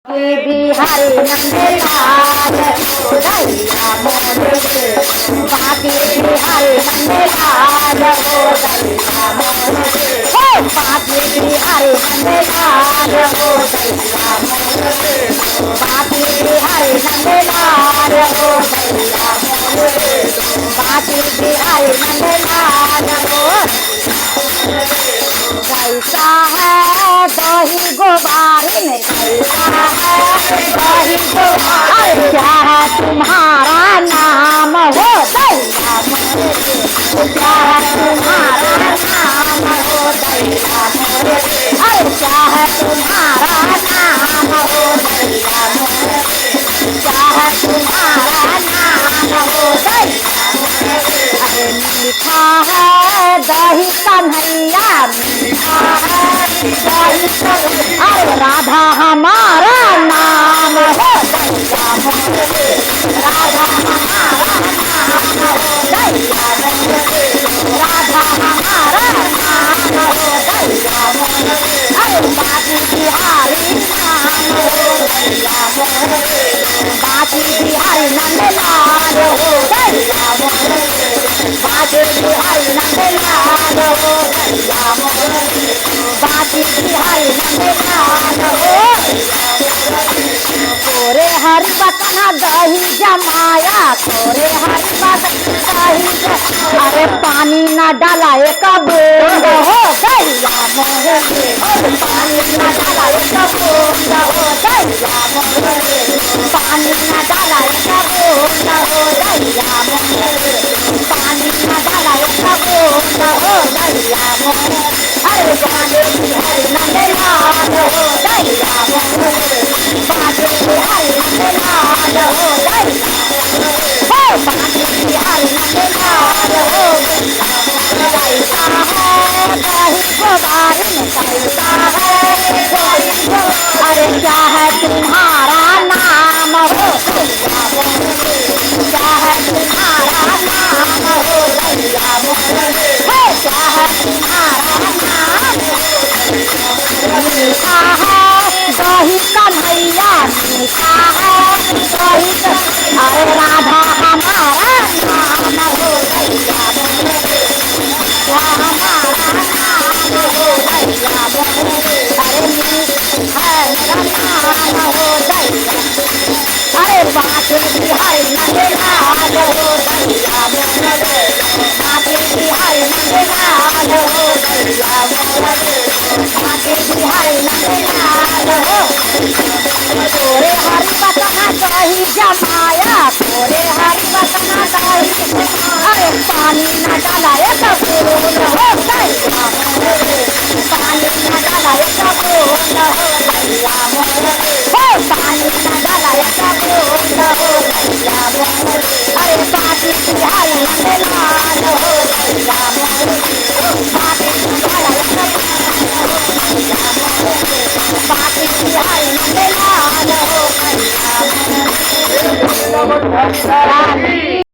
बिहारी नंदलाल दैया मोरे बाकी बिहारी नंदलाल दैया मोरे बाकी बिहारी नंदलाल दैया मोरे बाकी बिहारी नंदलाल दैया मोरे बाकी बिहारी नंदलाल कैसा है दही गोबारे में कैसा है दही गोबारे क्या है तुम्हारा नाम हो दैया मोरे क्या है तुम्हारा नाम हो दैया मोरे क्या है तुम्हारा नाम हो दैया मोरे क्या है तुम्हारा नाम हो दैया मोरे मीठा है दही कन्हैया मीठा है दही राधा हमारा नाम हो दैया मोरे राधा हमारा नाम हो दैया मोरे राधा हमारा नाम हो दैया मोरे बाकी बिहारी नाम हो दैया मोरे बाकी बिहारी नंदलाल हो दैया मोरे बाकी बिहारी नंदलाल हो दैया मोरे बाकी बिहारी नंदलाल हो तोरे हरि बतना दही जमाया तोरे हरि बतना दही अरे पानी न डाला एक बूंद हो दैया मोरे पानी न डाला एक बूंद हो दैया मोरे पानी न डाला एक बूंद हो दैया मोरे पानी न डाला एक बूंद हो दैया मोरे अरे बाकी बिहारी नंदलाल हो दैया मोरे बाकी बिहारी नंदलाल हो दैया बाकी बिहारी नंदलाल हो कैसा है दही गोबारे में कैसा है दही अरे क्या है तुम्हारा नाम हो दैया मोरे क्या है तुम्हारा नाम हो दैया मोरे क्या है तुम्हारा नाम मीठा है दही कन्हैया मीठा है दही अरे राधा हमारा नाम हो दैया मोरे हमारा नाम हो दैया मोरे अरे मीठा है मेरा नाम हो दैया अरे बाकी बिहारी नंदलाल हो दैया मोरे बाकी बिहारी नंदलाल हो दैया मोरे बाकी बिहारी नंदलाल हो तोरे हरि बतना दही जमाया तोरे हरि बतना दही अरे पानी न डाला एक बूंद हो दैया मोरे पानी न डाला एक बूंद हो दैया मोरे पानी न डाला एक बूंद हो दैया मोरे अरे बाकी बिहारी नंदलाल हो दैया मोरे बाकी बिहारी बाकी बिहारी नंदलाल हो दैया मोरे